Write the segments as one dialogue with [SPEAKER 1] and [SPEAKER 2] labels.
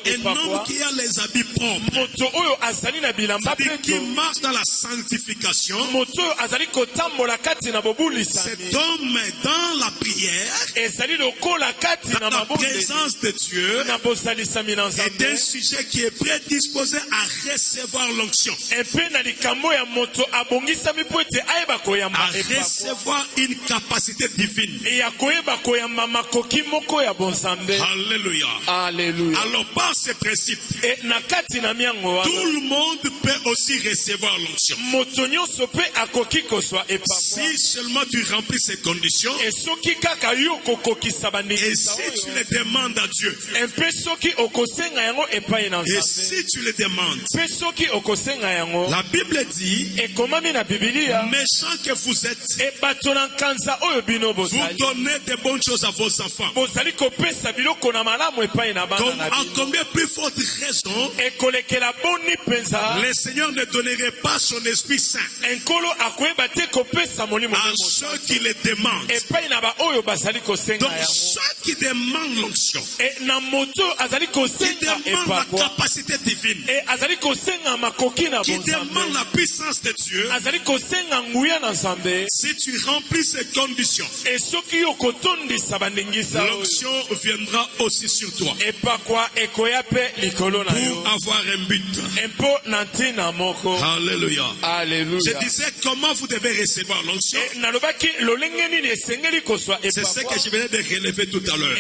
[SPEAKER 1] Un homme qui a les habits propres, c'est-à-dire qui marche dans la sanctification. Cet homme est dans la prière, dans la présence de Dieu, est un sujet qui est prédisposé à recevoir l'onction, à recevoir une capacité divine. Alléluia.
[SPEAKER 2] Alléluia.
[SPEAKER 1] Alors par ce principe, tout le monde peut aussi recevoir l'onction. Si seulement tu remplis ces conditions, et si tu les demandes à Dieu, et si tu les demandes, la Bible dit, méchants que vous êtes, vous donnez de bonnes choses à vos enfants. Donc à combien plus forte raison, le Seigneur ne donnerait pas son Esprit Saint à ceux qui le demandent. Donc ceux qui demandent l'onction, qui demandent la capacité divine, qui demandent la puissance de Dieu, si tu remplis ces conditions, l'onction viendra aussi sur toi pour avoir un but. Alléluia. Je disais comment vous devez recevoir l'onction. C'est ce que je venais de relever tout à l'heure.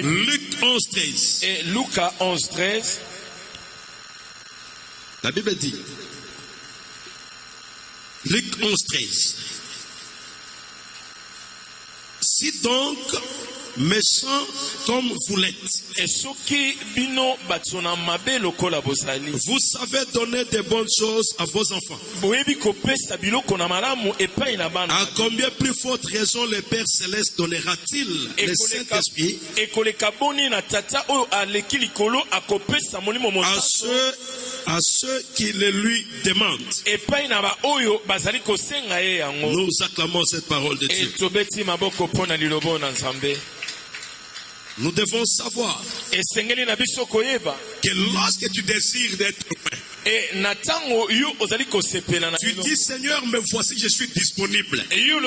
[SPEAKER 1] Luc 11:13.
[SPEAKER 2] Et Lucas 11:13.
[SPEAKER 1] La Bible dit, Luc 11:13. Si donc méchants comme vous l'êtes, vous savez donner de bonnes choses à vos enfants, à combien plus forte raison le Père Céleste donnera-t-il le Saint-Esprit à ceux qui le lui demandent. Nous acclamons cette parole de Dieu. Nous devons savoir que lorsque tu désires d'être loin, tu dis Seigneur, me voici, je suis disponible. Viens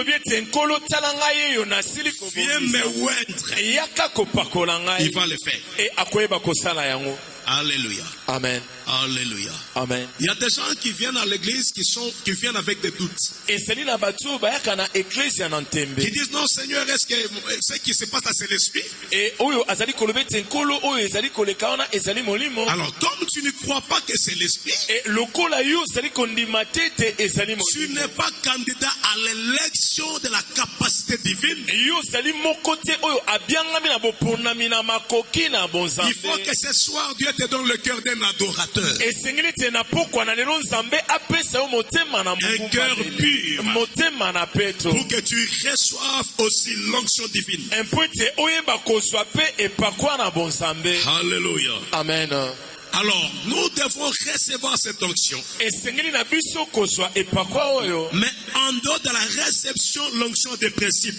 [SPEAKER 1] me oindre. Il va le faire. Alléluia.
[SPEAKER 2] Amen.
[SPEAKER 1] Alléluia.
[SPEAKER 2] Amen.
[SPEAKER 1] Il y a des gens qui viennent à l'église qui viennent avec des doutes.
[SPEAKER 2] Qui disent
[SPEAKER 1] non Seigneur, est-ce que ce qui se passe c'est l'esprit? Alors comme tu ne crois pas que c'est l'esprit, tu n'es pas candidat à l'élection de la capacité divine. Il faut que ce soir Dieu te donne le cœur d'un adorateur. Un cœur pur pour que tu reçoives aussi l'onction divine. Alléluia.
[SPEAKER 2] Amen.
[SPEAKER 1] Alors, nous devons recevoir cette onction. Mais en dehors de la réception, l'onction des principes.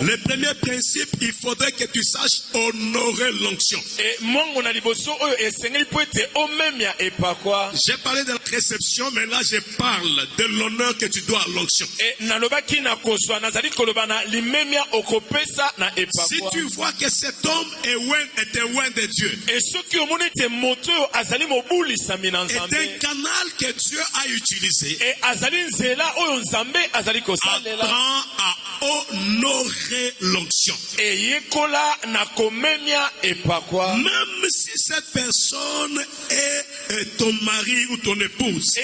[SPEAKER 1] Le premier principe, il faudrait que tu saches honorer l'onction. J'ai parlé de la réception, mais là je parle de l'honneur que tu dois à l'onction. Si tu vois que cet homme est un oint de Dieu, est un canal que Dieu a utilisé, apprends à honorer l'onction. Même si cette personne est ton mari ou ton épouse,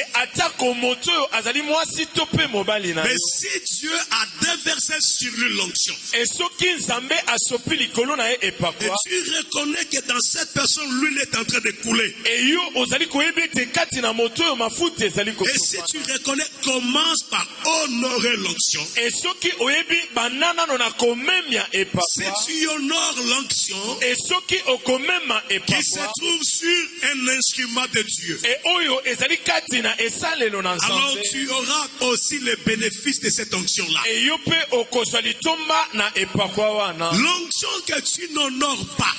[SPEAKER 1] mais si Dieu a déversé sur lui l'onction, et tu reconnais que dans cette personne, l'huile est en train de couler, et si tu reconnais, commence par honorer l'onction. Si tu honores l'onction qui se trouve sur un instrument de Dieu, alors tu auras aussi le bénéfice de cette onction-là.
[SPEAKER 3] L'onction que tu n'honores pas,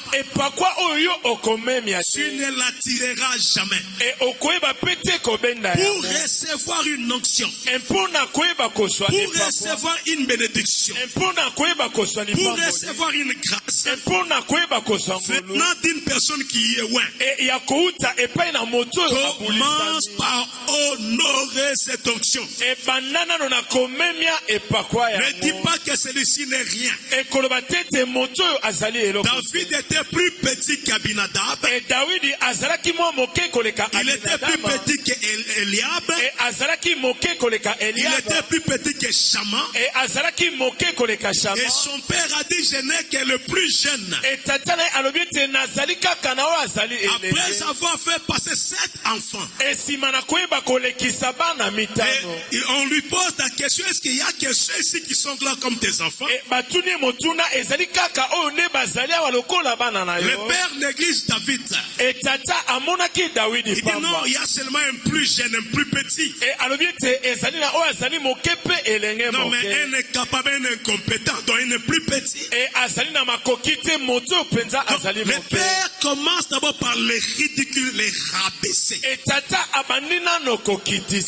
[SPEAKER 3] tu ne l'attireras jamais. Pour recevoir une onction, pour recevoir une bénédiction, pour recevoir une grâce, venant d'une personne qui est loin, commence par honorer cette onction. Ne dis pas que celui-ci n'est rien. David était plus petit qu'Abinadab. Il était plus petit qu'Eliab. Il était plus petit que Shama. Et son père a dit, je n'ai que le plus jeune. Après avoir fait passer 7 enfants, et on lui pose la question, est-ce qu'il y a que ceux ici qui sont là comme tes enfants? Le père néglige David. Il dit non, il y a seulement un plus jeune, un plus petit. Non, mais un est capable, un est incompétent, donc il est plus petit. Donc, le père commence d'abord par les ridicules, les rabaisser.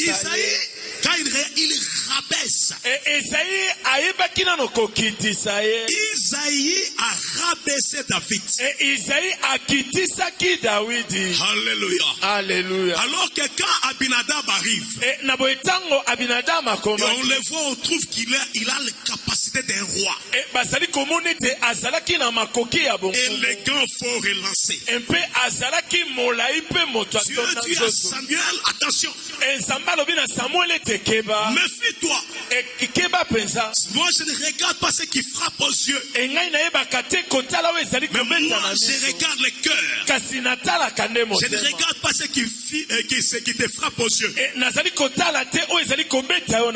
[SPEAKER 3] Isaïe, quand il rabaisse, Isaïe a rabaissé David. Alléluia.
[SPEAKER 1] Alléluia.
[SPEAKER 3] Alors que quand Abinadab arrive, on le voit, on trouve qu'il a la capacité d'un roi. Élégant, fort et lancé. Dieu dit à Samuel, attention. Méfie-toi. Moi je ne regarde pas ce qui frappe aux yeux, mais moi je regarde le cœur. Je ne regarde pas ce qui te frappe aux yeux.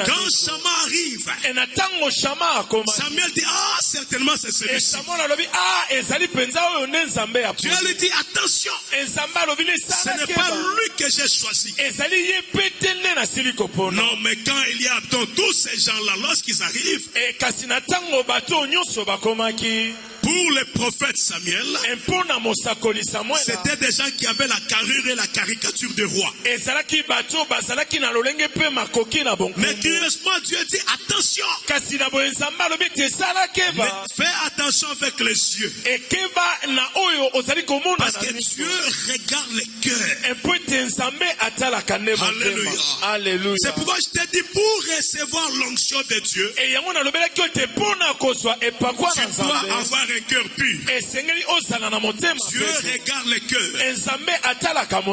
[SPEAKER 3] Quand Shama arrive, Samuel dit, ah, certainement c'est celui-ci. Dieu lui dit, attention, ce n'est pas lui que j'ai choisi. Non, mais quand il y a dans tous ces gens-là, lorsqu'ils arrivent, pour le prophète Samuel, c'était des gens qui avaient la carrure et la caricature de roi. Mais curieusement, Dieu dit attention. Mais fais attention avec les yeux. Parce que Dieu regarde le cœur. Alléluia.
[SPEAKER 1] Alléluia.
[SPEAKER 3] C'est pourquoi je te dis, pour recevoir l'onction de Dieu, tu dois avoir un cœur pur. Dieu regarde le cœur.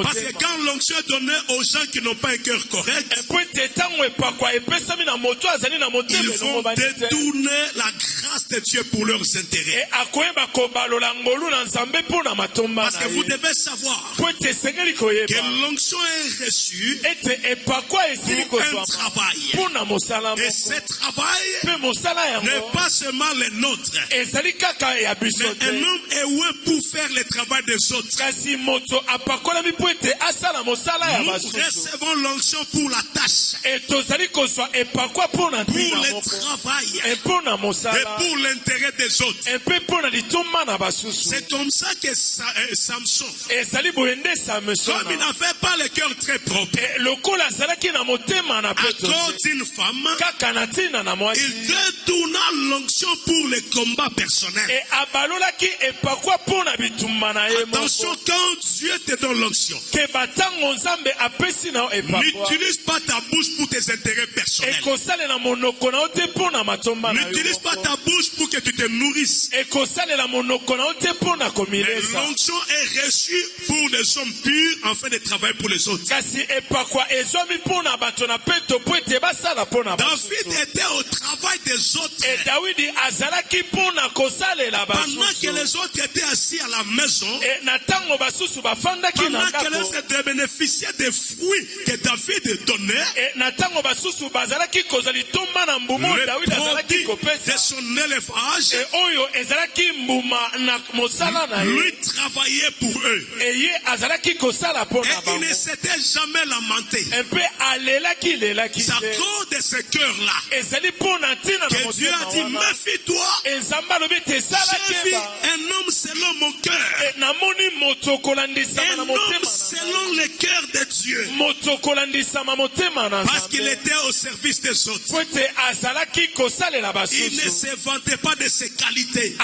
[SPEAKER 3] Parce que quand l'onction est donnée aux gens qui n'ont pas un cœur correct, ils vont détourner la grâce de Dieu pour leurs intérêts. Parce que vous devez savoir que l'onction est reçue pour un travail. Et ce travail n'est pas seulement le nôtre. Mais un homme est oué pour faire le travail des autres. Nous recevons l'onction pour la tâche, pour le travail et pour l'intérêt des autres. C'est comme ça que Samson, comme il n'avait pas le cœur très propre, à cause d'une femme, il détourna l'onction pour les combats personnels. Attention, quand Dieu te donne l'onction, n'utilise pas ta bouche pour tes intérêts personnels. N'utilise pas ta bouche pour que tu te nourrisses. Mais l'onction est reçue pour les hommes purs afin de travailler pour les autres. David était au travail des autres. pendant que les autres étaient assis à la maison, pendant que les autres bénéficiaient des fruits que David donnait, le produit de son élevage, lui travaillait pour eux. Et il ne s'était jamais lamenté. C'est à cause de ce cœur-là que Dieu a dit, méfie-toi, j'ai vu un homme selon mon cœur, un homme selon le cœur de Dieu, parce qu'il était au service des autres. Il ne se vantait pas de ses qualités,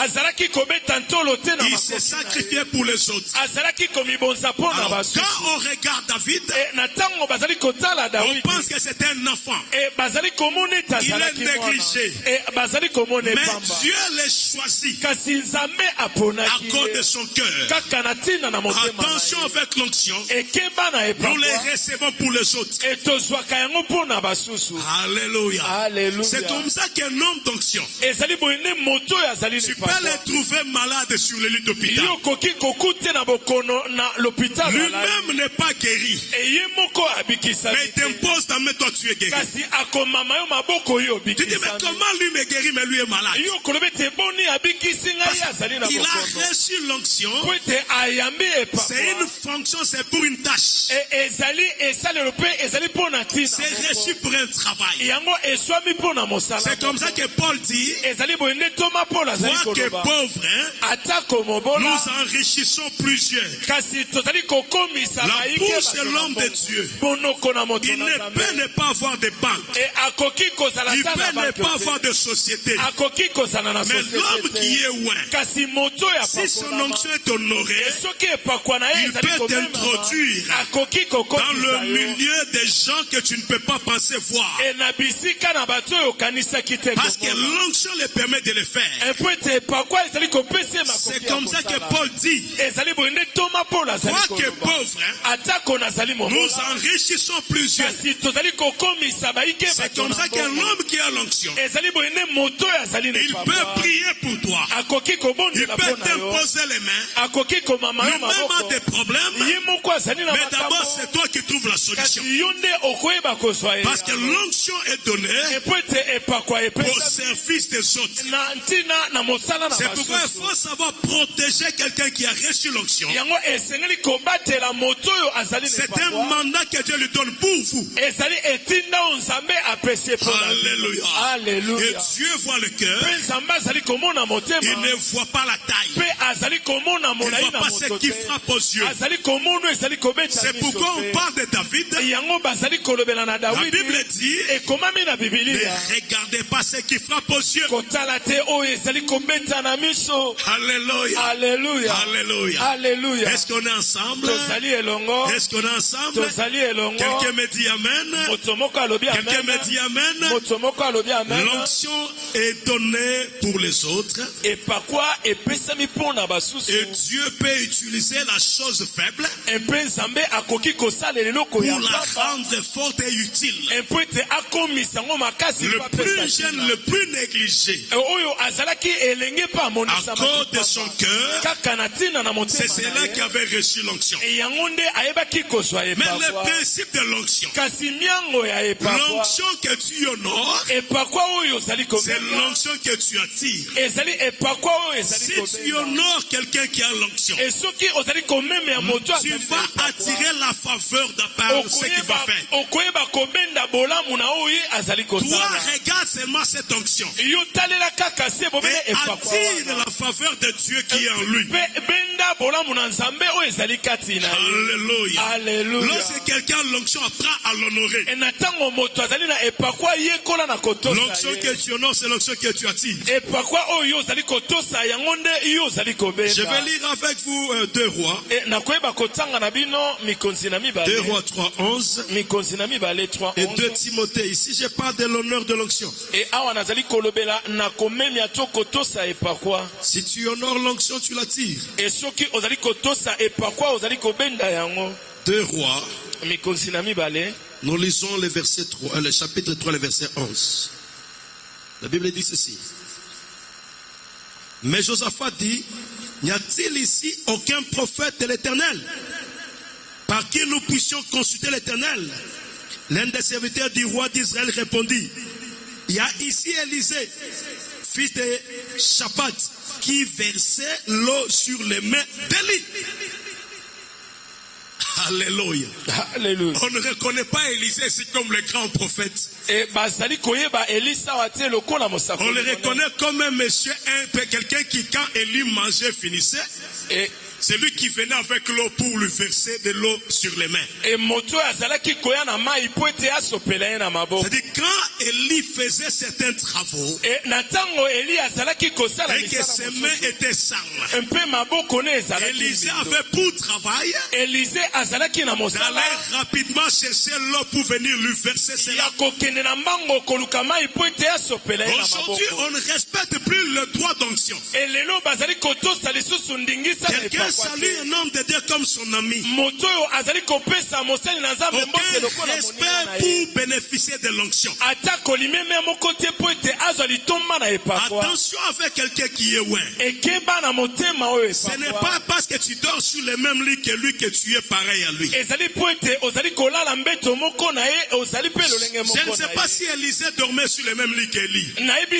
[SPEAKER 3] il se sacrifiait pour les autres. Alors, quand on regarde David, on pense que c'est un enfant, il est négligé, mais Dieu l'a choisi à cause de son cœur. Attention avec l'onction, nous les recevons pour les autres. Alléluia. C'est comme ça qu'un homme d'onction, tu peux le trouver malade sur le lit d'hôpital, lui-même n'est pas guéri, mais il t'impose d'en mettre, toi tu es guéri. Tu dis, mais comment lui me guérit, mais lui est malade? Il a reçu l'onction, c'est une fonction, c'est pour une tâche, c'est reçu pour un travail. C'est comme ça que Paul dit, quoique pauvre, nous enrichissons plusieurs. La bouche de l'homme de Dieu, il ne peut ne pas avoir de banque, il peut ne pas avoir de société, mais l'homme qui est loin, si son onction est honorée, il peut t'introduire dans le milieu des gens que tu ne peux pas penser voir, parce que l'onction le permet de le faire. C'est comme ça que Paul dit, quoique pauvre, nous enrichissons plusieurs. C'est comme ça qu'un homme qui a l'onction, il peut prier pour toi, il peut t'imposer les mains, lui-même a des problèmes, mais d'abord c'est toi qui trouves la solution, parce que l'onction est donnée au service des autres. C'est pourquoi il faut savoir protéger quelqu'un qui a reçu l'onction. C'est un mandat que Dieu lui donne pour vous. Alléluia. Et Dieu voit le cœur, il ne voit pas la taille, il ne voit pas ce qui frappe aux yeux. C'est pourquoi on parle de David. La Bible dit, ne regardez pas ce qui frappe aux yeux. Alléluia. Est-ce qu'on est ensemble? Est-ce qu'on est ensemble? Quelqu'un me dit amen. Quelqu'un me dit amen. L'onction est donnée pour les autres, et Dieu peut utiliser la chose faible pour la rendre forte et utile. Le plus jeune, le plus négligé, à cause de son cœur, c'est celui qui avait reçu l'onction. Mais le principe de l'onction, l'onction que tu honores, c'est l'onction que tu attires. Si tu honores quelqu'un qui a l'onction, tu vas attirer la faveur de par ce qu'il va faire. Toi, regarde seulement cette onction et attire la faveur de Dieu qui est en lui. Alléluia. Lorsque quelqu'un a l'onction, apprend à l'honorer. L'onction que tu honores, c'est l'onction que tu attires. Je vais lire avec vous 2 Rois. 2 Rois 3:11 et 2 Timothée. Ici, je parle de l'honneur de l'onction. Si tu honores l'onction, tu l'attires. 2 Rois. Nous lisons le verset 3, le chapitre 3, le verset 11. La Bible dit ceci. Mais Josaphat dit, n'y a-t-il ici aucun prophète de l'Éternel par qui nous puissions consulter l'Éternel? L'un des serviteurs du roi d'Israël répondit, il y a ici Élisée, fils de Shaphat, qui versait l'eau sur les mains d'Élie. Alléluia.
[SPEAKER 1] Alléluia.
[SPEAKER 3] On ne reconnaît pas Élisée ici comme le grand prophète. On le reconnaît comme un monsieur, quelqu'un qui, quand Élie mangeait, finissait. C'est lui qui venait avec l'eau pour lui verser de l'eau sur les mains. C'est-à-dire quand Élie faisait certains travaux et que ses mains étaient sales, Élisée avait pour travail d'aller rapidement chercher l'eau pour venir lui verser cela. Aujourd'hui, on ne respecte plus le droit d'onction. Quelqu'un salue un homme de Dieu comme son ami. Aucun respect pour bénéficier de l'onction. Attention avec quelqu'un qui est loin. Ce n'est pas parce que tu dors sur le même lit que lui que tu es pareil à lui. Je ne sais pas si Élisée dormait sur le même lit qu'Élie. Mais il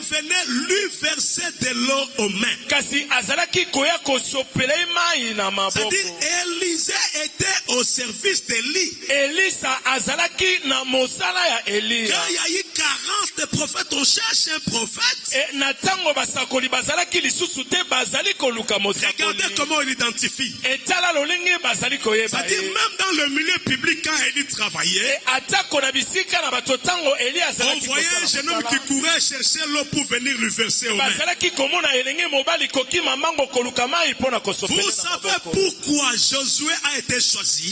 [SPEAKER 3] venait lui verser de l'eau aux mains. C'est-à-dire Élisée était au service d'Élie. Quand il y a eu carence de prophètes, on cherche un prophète. Regardez comment il identifie. C'est-à-dire même dans le milieu public, quand Élie travaillait, on voyait un jeune homme qui courait chercher l'eau pour venir lui verser aux mains. Vous savez pourquoi Josué a été choisi?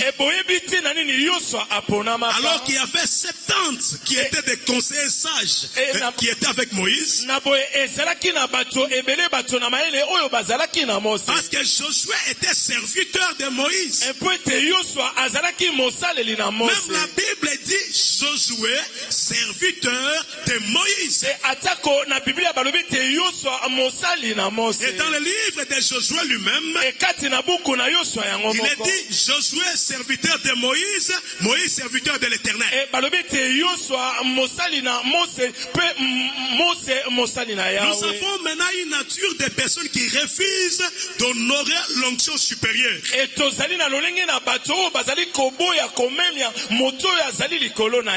[SPEAKER 3] Alors qu'il y avait 70 qui étaient des conseillers sages qui étaient avec Moïse. Parce que Josué était serviteur de Moïse. Même la Bible dit Josué, serviteur de Moïse. Et dans le livre de Josué lui-même, il est dit Josué, serviteur de Moïse, Moïse, serviteur de l'Éternel. Nous avons maintenant une nature de personnes qui refusent d'honorer l'onction supérieure.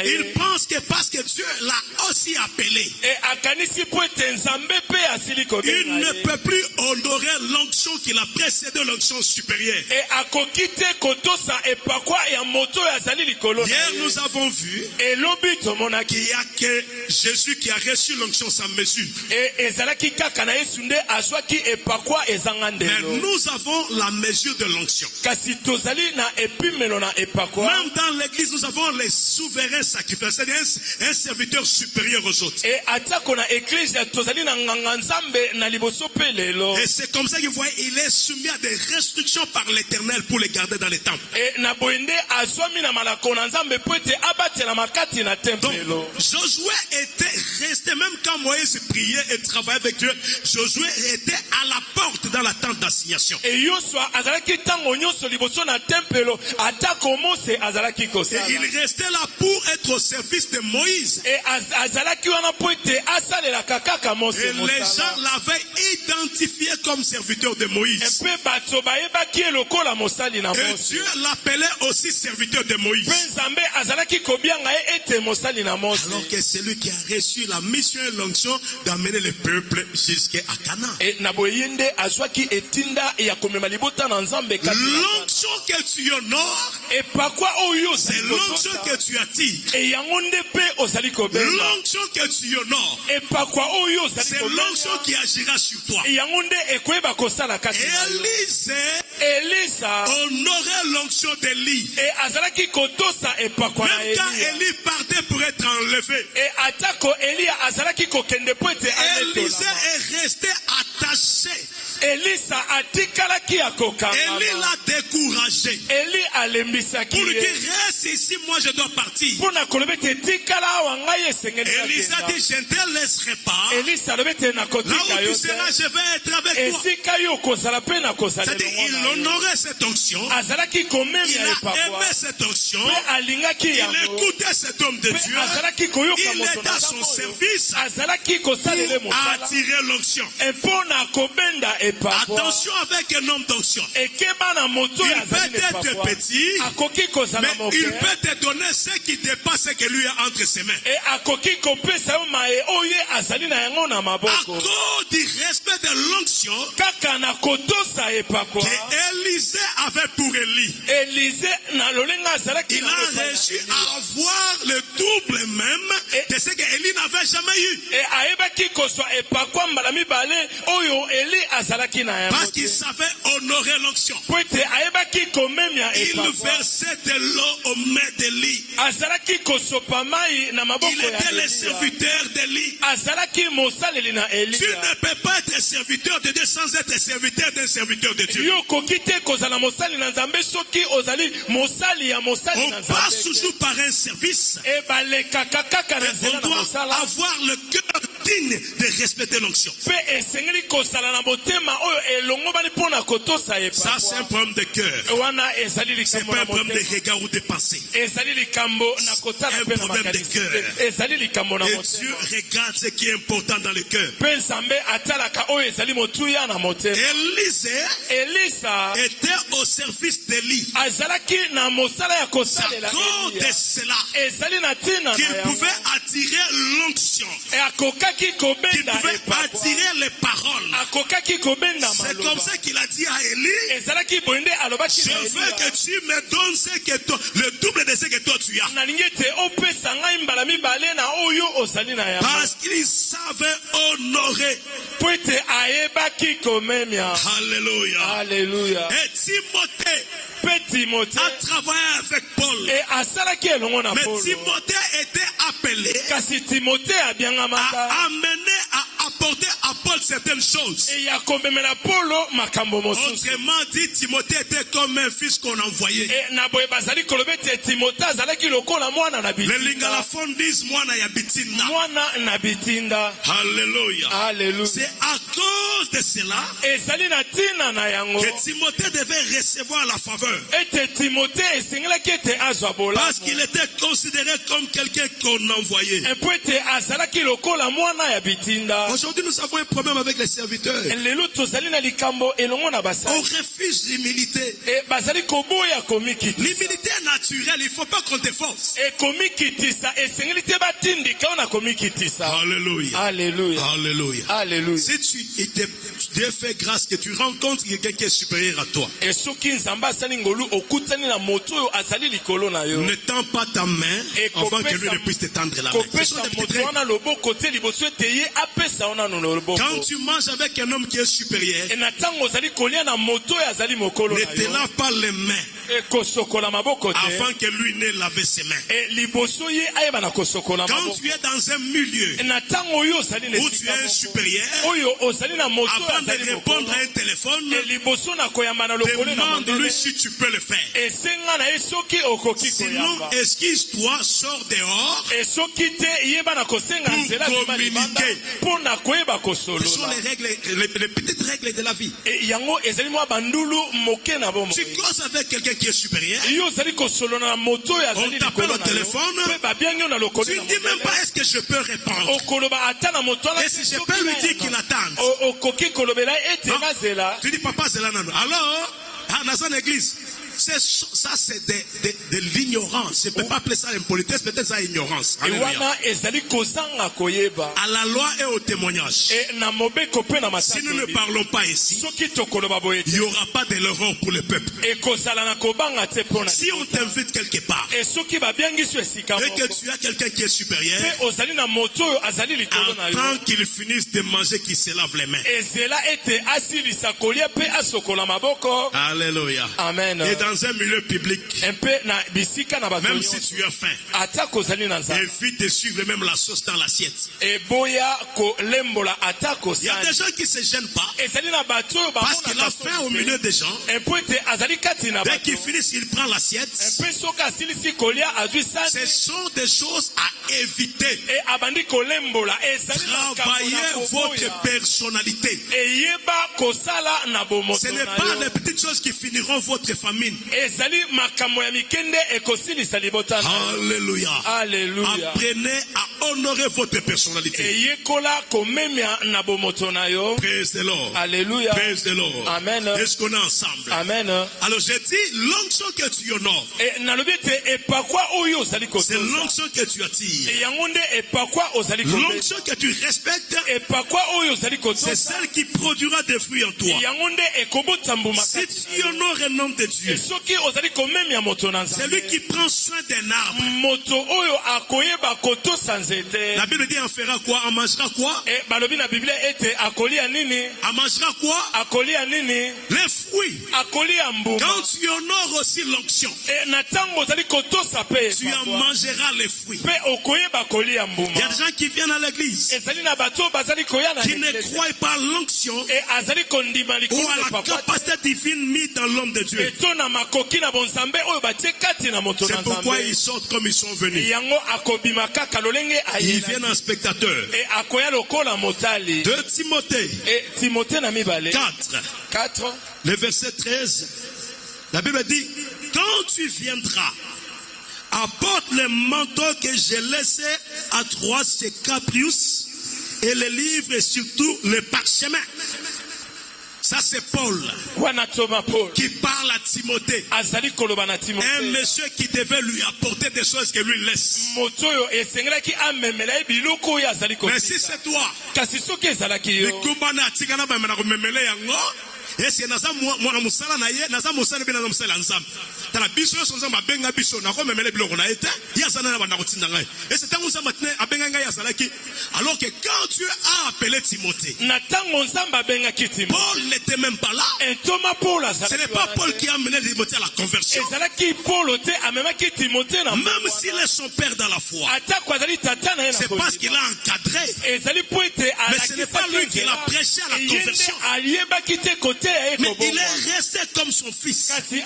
[SPEAKER 3] Ils pensent que parce que Dieu l'a aussi appelé, il ne peut plus honorer l'onction qui l'a précédé l'onction supérieure. Hier nous avons vu qu'il n'y a que Jésus qui a reçu l'onction sans mesure. Mais nous avons la mesure de l'onction. Même dans l'église, nous avons les souverains sacrificateurs, c'est-à-dire un serviteur supérieur aux autres. Et c'est comme ça qu'il voit, il est soumis à des restrictions par l'Éternel pour les garder dans les temples. Donc, Josué était resté, même quand Moïse priait et travaillait avec Dieu, Josué était à la porte dans la tente d'assignation. Et il restait là pour être au service de Moïse. Et les gens l'avaient identifié comme serviteur de Moïse. Et Dieu l'appelait aussi serviteur de Moïse. Alors que c'est lui qui a reçu la mission et l'onction d'amener le peuple jusqu'à Canaan. L'onction que tu honores, c'est l'onction que tu attires. L'onction que tu honores, c'est l'onction qui agira sur toi. Élisée honorait l'onction d'Élie. Même quand Élie partait pour être enlevé, Élisée est resté attaché Élie l'a découragé. Pour lui dire, reste ici, moi je dois partir. Élie a dit, je ne te laisserai pas. Là où tu seras, je vais être avec toi. C'est-à-dire, il honorait cette onction. Il a aimé cette onction. Il écoutait cet homme de Dieu. Il est à son service pour attirer l'onction. Attention avec un homme d'onction. Il peut être petit, mais il peut te donner ce qui dépasse ce que lui a entre ses mains. À cause du respect de l'onction qu'Élisée avait pour Élie, il a réussi à avoir le double même de ce qu'Élie n'avait jamais eu. Parce qu'il savait honorer l'onction. Il versait de l'eau aux mains d'Élie. Il était le serviteur d'Élie. Tu ne peux pas être serviteur de Dieu sans être serviteur d'un serviteur de Dieu. On passe toujours par un service. Et on doit avoir le cœur digne de respecter l'onction. Ça, c'est un problème de cœur. C'est pas un problème de regard ou de pensée. C'est un problème de cœur. Et Dieu regarde ce qui est important dans le cœur. Élisée était au service d'Élie. C'est à cause de cela qu'il pouvait attirer l'onction. Qu'il pouvait attirer les paroles. C'est comme ça qu'il a dit à Élie, je veux que tu me donnes le double de ce que toi tu as. Parce qu'il savait honorer. Alléluia. Et Timothée a travaillé avec Paul. Mais Timothée était appelé à amener à apporter à Paul certaines choses. Autrement dit, Timothée était comme un fils qu'on envoyait. Les Lingalafons disent Mwana Yabitinda. Alléluia. C'est à cause de cela que Timothée devait recevoir la faveur. Parce qu'il était considéré comme quelqu'un qu'on envoyait. Aujourd'hui, nous avons un problème avec les serviteurs. On refuse l'humilité. L'humilité est naturelle, il ne faut pas qu'on te force. Alléluia. Si Dieu fait grâce que tu rencontres quelqu'un qui est supérieur à toi, ne tends pas ta main avant que lui ne puisse te tendre la main. Quand tu manges avec un homme qui est supérieur, ne te lave pas les mains avant que lui n'ait lavé ses mains. Quand tu es dans un milieu où tu es un supérieur, avant de répondre à un téléphone, demande-lui si tu peux le faire. Sinon, excuse-toi, sors dehors pour communiquer. Ce sont les petites règles de la vie. Tu causes avec quelqu'un qui est supérieur, on t'appelle au téléphone, tu ne dis même pas est-ce que je peux répondre. Et si je peux lui dire qu'il attende, tu dis papa c'est là. Alors, dans son église, ça c'est de l'ignorance. Je ne peux pas appeler ça impolitesse, peut-être ça ignorance. À la loi et au témoignage. Si nous ne parlons pas ici, il n'y aura pas de l'erreur pour le peuple. Si on t'invite quelque part et que tu as quelqu'un qui est supérieur, attends qu'il finisse de manger, qu'il se lave les mains. Alléluia.
[SPEAKER 1] Amen.
[SPEAKER 3] Et dans dans un milieu public, même si tu as faim, évite de suivre même la sauce dans l'assiette. Il y a des gens qui ne se gênent pas parce qu'il a faim au milieu des gens. Dès qu'il finit, il prend l'assiette. Ce sont des choses à éviter. Travaillez votre personnalité. Ce n'est pas les petites choses qui finiront votre famine. Alléluia. Apprenez à honorer votre personnalité. Praise the Lord.
[SPEAKER 1] Alléluia.
[SPEAKER 3] Praise the Lord.
[SPEAKER 1] Amen.
[SPEAKER 3] Est-ce qu'on est ensemble?
[SPEAKER 1] Amen.
[SPEAKER 3] Alors j'ai dit l'onction que tu honores. C'est l'onction que tu attires. L'onction que tu respectes. C'est celle qui produira des fruits en toi. Si tu honores un homme de Dieu, c'est lui qui prend soin d'un arbre. La Bible dit on fera quoi? On mangera quoi? On mangera quoi? Les fruits. Quand tu honores aussi l'onction, tu en mangeras les fruits. Il y a des gens qui viennent à l'église qui ne croient pas à l'onction ou à la capacité divine mise dans l'homme de Dieu. C'est pourquoi ils sortent comme ils sont venus. Ils viennent en spectateur. 2 Timothée 4, le verset 13, la Bible dit, quand tu viendras, apporte le manteau que j'ai laissé à Troas chez Caprius et les livres et surtout le parchemin. Ça c'est Paul qui parle à Timothée. Un monsieur qui devait lui apporter des choses que lui laisse. Mais si c'est toi, et si naza mwana musala na ye naza musala be naza musala nzambe tala biso yo sonza mabenga biso na ko memele biloko na ete ya sana na bana kotinda ngai et c'est tango nzambe tene abenga ngai ya salaki alors que quand Dieu a appelé Timothée na tango nzambe abenga ki Timothée Paul n'était même pas là et Thomas Paul ce n'est pas Paul qui a amené Timothée à la conversion et salaki Paul te amema ki Timothée na même s'il est son père dans la foi c'est parce qu'il a encadré mais ce n'est pas lui qui l'a prêché à la conversion. Mais il est resté comme son fils. C'est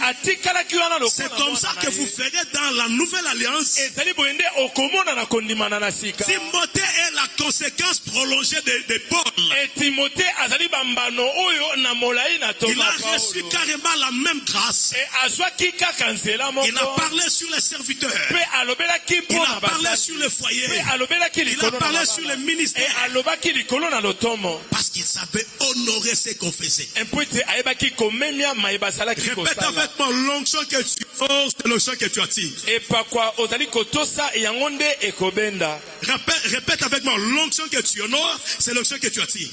[SPEAKER 3] comme ça que vous ferez dans la nouvelle alliance. Timothée est la conséquence prolongée de Paul. Il a reçu carrément la même grâce. Il a parlé sur les serviteurs. Il a parlé sur le foyer. Il a parlé sur le ministère. Parce qu'il savait honorer ce qu'on faisait. Répète avec moi l'onction que tu honores, c'est l'onction que tu attires. Répète avec moi l'onction que tu honores, c'est l'onction que tu attires.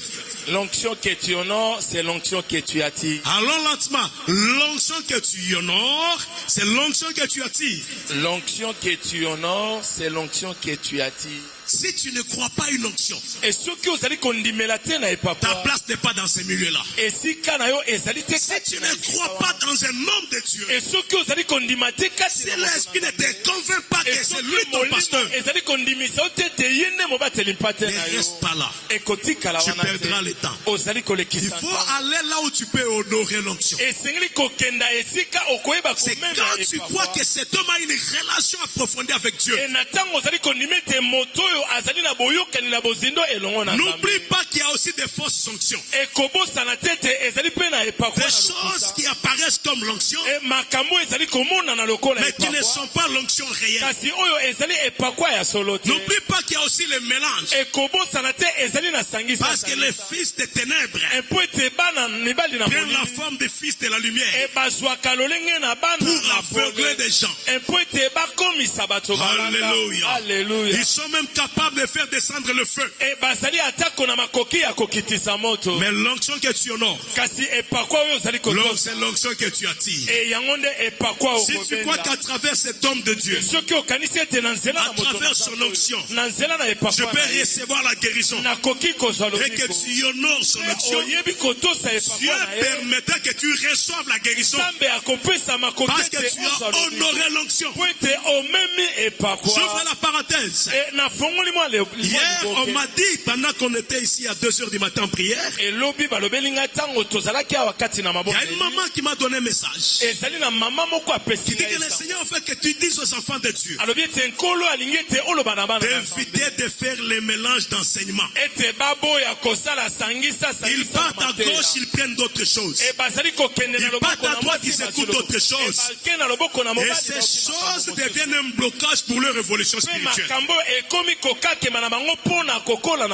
[SPEAKER 1] L'onction que tu honores, c'est l'onction que tu attires.
[SPEAKER 3] Allons lentement. L'onction que tu honores, c'est l'onction que tu attires.
[SPEAKER 1] L'onction que tu honores, c'est l'onction que tu attires.
[SPEAKER 3] Si tu ne crois pas une onction,
[SPEAKER 1] ta
[SPEAKER 3] place n'est pas dans ce milieu-là. Si tu ne crois pas dans un homme de Dieu, si l'esprit ne te convainc pas que c'est lui ton pasteur, ne reste pas là. Tu perdras le temps. Il faut aller là où tu peux honorer l'onction. C'est quand tu crois que cet homme a une relation approfondie avec Dieu. N'oublie pas qu'il y a aussi des fausses sanctions. Des choses qui apparaissent comme l'onction, mais qui ne sont pas l'onction réelle. N'oublie pas qu'il y a aussi le mélange. Parce que les fils des ténèbres prennent la forme des fils de la lumière pour aveugler des gens. Alléluia. Ils sont même capable de faire descendre le feu. Mais l'onction que tu honores, c'est l'onction que tu attires. Si tu crois qu'à travers cet homme de Dieu, à travers son onction, je peux recevoir la guérison, et que tu honores son onction, Dieu permettra que tu reçoives la guérison parce que tu as honoré l'onction. J'ouvre la parenthèse. Hier, on m'a dit, pendant qu'on était ici à 2h du matin en prière, il y a une maman qui m'a donné un message. Qui dit que le Seigneur veut que tu dises aux enfants de Dieu d'éviter de faire les mélanges d'enseignement. Ils partent à gauche, ils prennent d'autres choses. Ils partent à droite, ils écoutent d'autres choses. Et ces choses deviennent un blocage pour leur évolution spirituelle.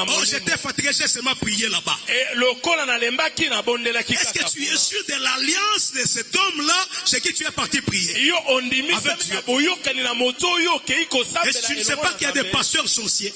[SPEAKER 3] Oh, j'étais fatigué, j'ai seulement prié là-bas. Est-ce que tu es sûr de l'alliance de cet homme-là chez qui tu es parti prier? Avec Dieu. Et tu ne sais pas qu'il y a des pasteurs sorciers.